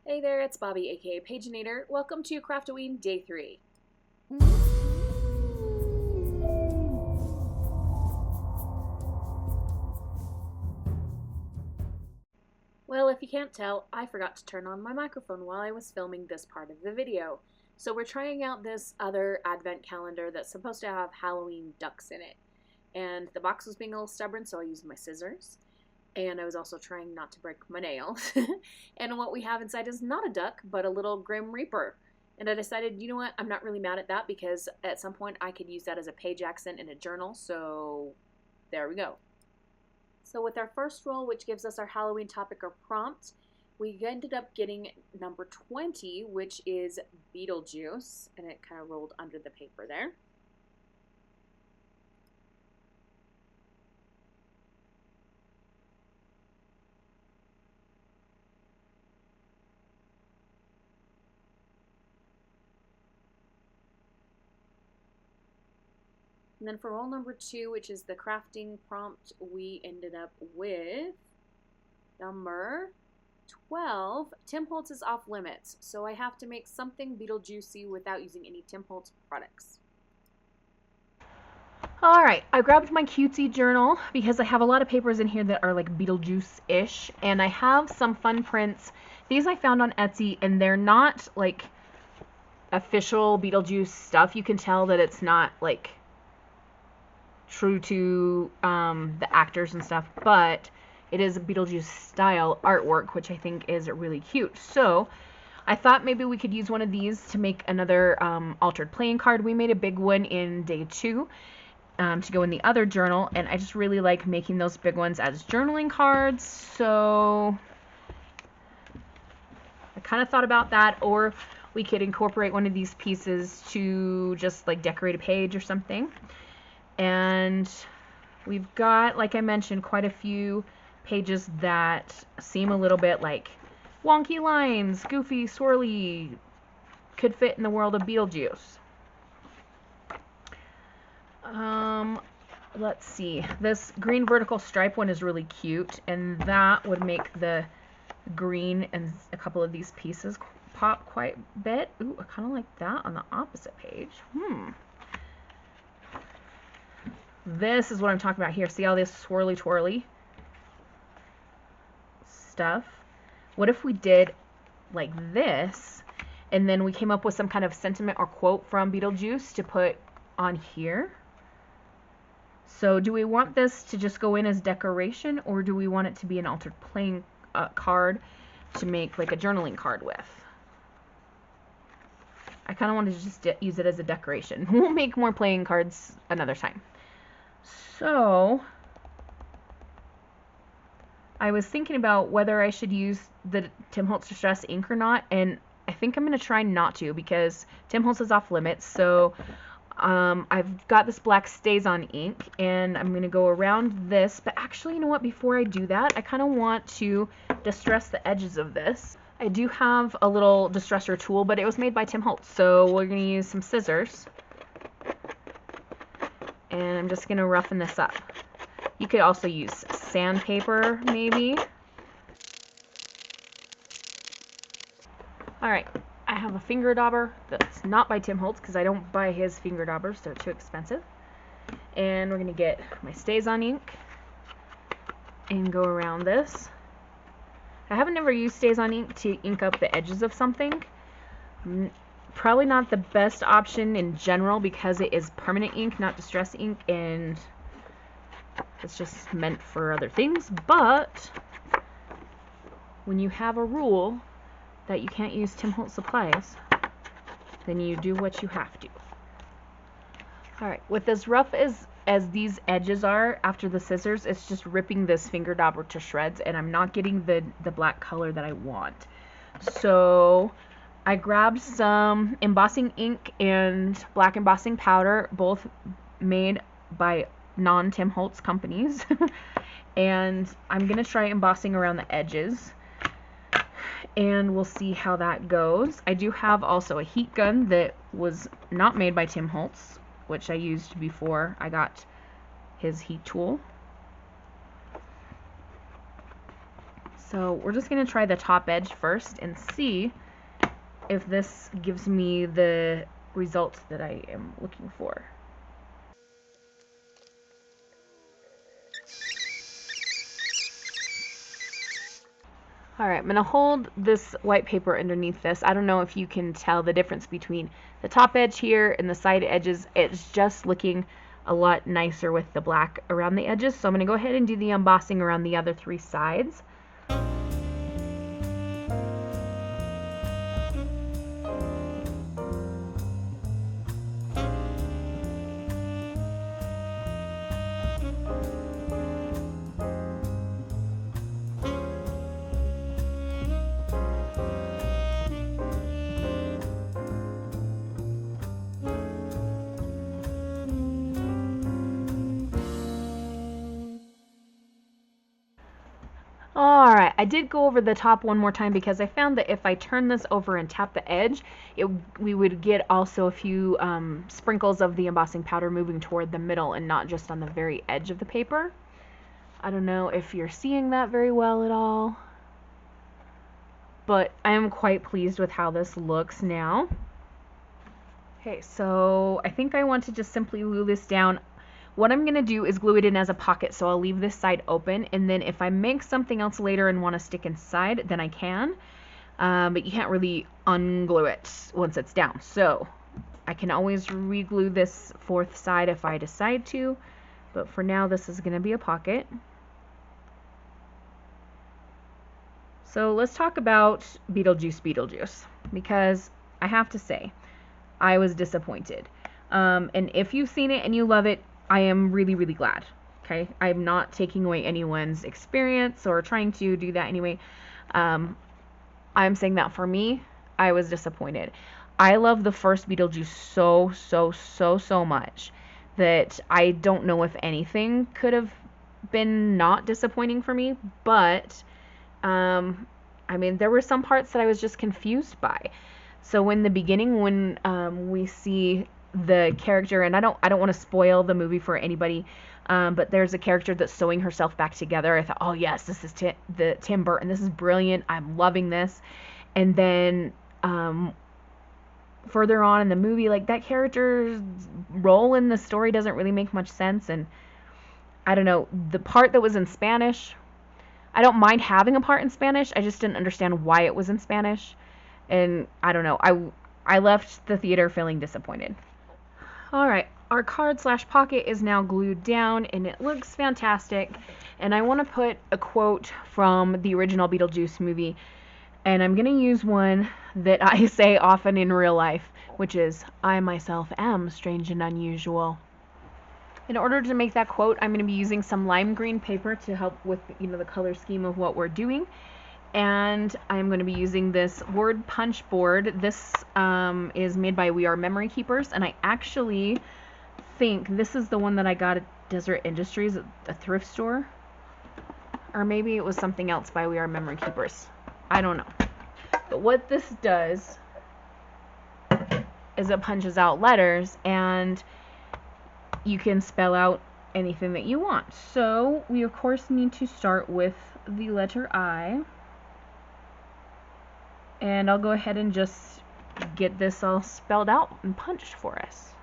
Hey there, it's Bobi, aka Paginator. Welcome to Craftoween Day 3. Well, if you can't tell, I forgot to turn on my microphone while I was filming this part of the video. So we're trying out this other advent calendar that's supposed to have Halloween ducks in it. And the box was being a little stubborn, so I used my scissors. And I was also trying not to break my nail. And what we have inside is not a duck, but a little Grim Reaper. And I decided, you know what, I'm not really mad at that because at some point I could use that as a page accent in a journal, so there we go. So with our first roll, which gives us our Halloween topic or prompt, we ended up getting number 20, which is Beetlejuice, and it kind of rolled under the paper there. And then for roll number 2, which is the crafting prompt, we ended up with number 12. Tim Holtz is off limits, so I have to make something Beetlejuicy without using any Tim Holtz products. Alright, I grabbed my cutesy journal because I have a lot of papers in here that are like Beetlejuice-ish, and I have some fun prints. These I found on Etsy, and they're not like official Beetlejuice stuff. You can tell that it's not like true to the actors and stuff, but it is Beetlejuice style artwork, which I think is really cute. So I thought maybe we could use one of these to make another altered playing card. We made a big one in day 2 to go in the other journal, and I just really like making those big ones as journaling cards. So I kind of thought about that, or we could incorporate one of these pieces to just like decorate a page or something. And we've got, like I mentioned, quite a few pages that seem a little bit like wonky lines, goofy, swirly, could fit in the world of Beetlejuice. Let's see. This green vertical stripe one is really cute, and that would make the green and a couple of these pieces pop quite a bit. Ooh, I kind of like that on the opposite page. This is what I'm talking about here. See all this swirly twirly stuff? What if we did like this, and then we came up with some kind of sentiment or quote from Beetlejuice to put on here? So do we want this to just go in as decoration, or do we want it to be an altered playing card to make like a journaling card with? I kind of want to just use it as a decoration. We'll make more playing cards another time. So I was thinking about whether I should use the Tim Holtz Distress ink or not, and I think I'm going to try not to because Tim Holtz is off limits. So I've got this black Stays-On ink, and I'm going to go around this. But actually, you know what? Before I do that, I kind of want to distress the edges of this. I do have a little distresser tool, but it was made by Tim Holtz, so we're going to use some scissors. And I'm just going to roughen this up. You could also use sandpaper, maybe. Alright, I have a finger dauber that's not by Tim Holtz because I don't buy his finger daubers, they're too expensive. And we're going to get my Stays-On ink and go around this. I haven't never used Stays-On ink to ink up the edges of something. Probably not the best option in general because it is permanent ink, not distress ink, and it's just meant for other things. But when you have a rule that you can't use Tim Holtz supplies, then you do what you have to. Alright, with as rough as these edges are after the scissors, it's just ripping this finger dauber to shreds, and I'm not getting the black color that I want. So I grabbed some embossing ink and black embossing powder, both made by non-Tim Holtz companies. And I'm going to try embossing around the edges, and we'll see how that goes. I do have also a heat gun that was not made by Tim Holtz, which I used before I got his heat tool. So we're just going to try the top edge first and see if this gives me the results that I am looking for. Alright, I'm going to hold this white paper underneath this. I don't know if you can tell the difference between the top edge here and the side edges. It's just looking a lot nicer with the black around the edges. So I'm going to go ahead and do the embossing around the other 3 sides. Alright, I did go over the top one more time because I found that if I turn this over and tap the edge, we would get also a few sprinkles of the embossing powder moving toward the middle and not just on the very edge of the paper. I don't know if you're seeing that very well at all, but I am quite pleased with how this looks now. Okay, so I think I want to just simply glue this down. What I'm going to do is glue it in as a pocket, so I'll leave this side open, and then if I make something else later and want to stick inside, then I can, but you can't really unglue it once it's down. So I can always re-glue this 4th side if I decide to, but for now this is going to be a pocket. So let's talk about Beetlejuice, because I have to say, I was disappointed. And if you've seen it and you love it, I am really, really glad. Okay, I'm not taking away anyone's experience or trying to do that anyway. I'm saying that for me, I was disappointed. I love the first Beetlejuice so much that I don't know if anything could have been not disappointing for me, but I mean, there were some parts that I was just confused by. So in the beginning, when we see the character, and I don't want to spoil the movie for anybody, but there's a character that's sewing herself back together. I thought, oh yes, this is Tim Burton. This is brilliant. I'm loving this. And then further on in the movie, like, that character's role in the story doesn't really make much sense. And I don't know, the part that was in Spanish, I don't mind having a part in Spanish. I just didn't understand why it was in Spanish. And I don't know, I left the theater feeling disappointed. Alright, our card/pocket is now glued down and it looks fantastic. And I want to put a quote from the original Beetlejuice movie. And I'm going to use one that I say often in real life, which is, "I myself am strange and unusual." In order to make that quote, I'm going to be using some lime green paper to help with, the color scheme of what we're doing. And I'm going to be using this word punch board. This is made by We Are Memory Keepers, and I actually think this is the one that I got at Desert Industries, a thrift store. Or maybe it was something else by We Are Memory Keepers. I don't know. But what this does is it punches out letters, and you can spell out anything that you want. So we of course need to start with the letter I. And I'll go ahead and just get this all spelled out and punched for us.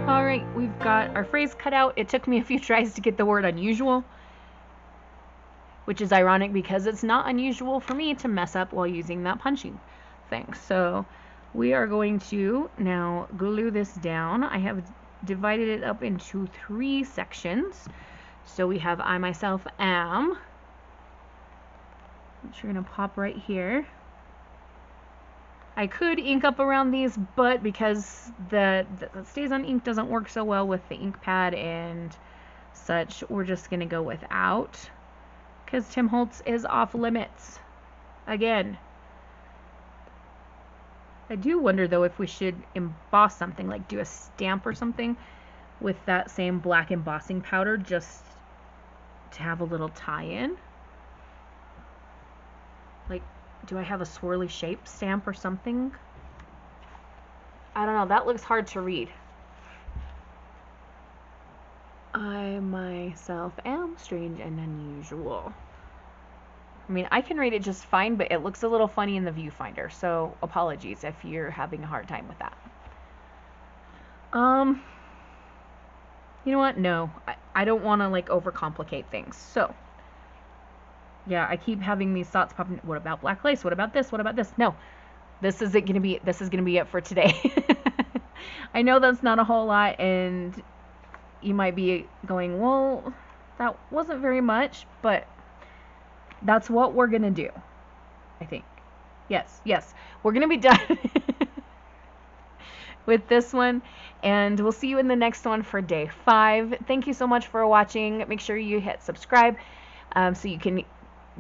Alright, we've got our phrase cut out. It took me a few tries to get the word unusual, which is ironic because it's not unusual for me to mess up while using that punching thing. So we are going to now glue this down. I have divided it up into 3 sections. So we have I myself am, which you're going to pop right here. I could ink up around these, but because the Stays on Ink doesn't work so well with the ink pad and such, we're just going to go without, because Tim Holtz is off limits again. I do wonder though if we should emboss something, like do a stamp or something with that same black embossing powder, just to have a little tie-in. Like, do I have a swirly shape stamp or something? I don't know, that looks hard to read. I myself am strange and unusual. I mean, I can read it just fine, but it looks a little funny in the viewfinder, so apologies if you're having a hard time with that. You know what? No, I don't want to like overcomplicate things. So, yeah, I keep having these thoughts popping. What about black lace? What about this? What about this? No, this is gonna be it for today. I know that's not a whole lot, and you might be going, well, that wasn't very much, but that's what we're gonna do, I think. Yes, we're gonna be done with this one, and we'll see you in the next one for day 5. Thank you so much for watching. Make sure you hit subscribe so you can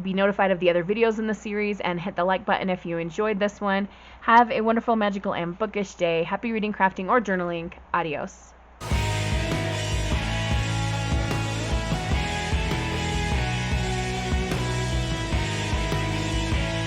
be notified of the other videos in the series, and hit the like button if you enjoyed this one. Have a wonderful, magical, and bookish day. Happy reading, crafting, or journaling. Adios.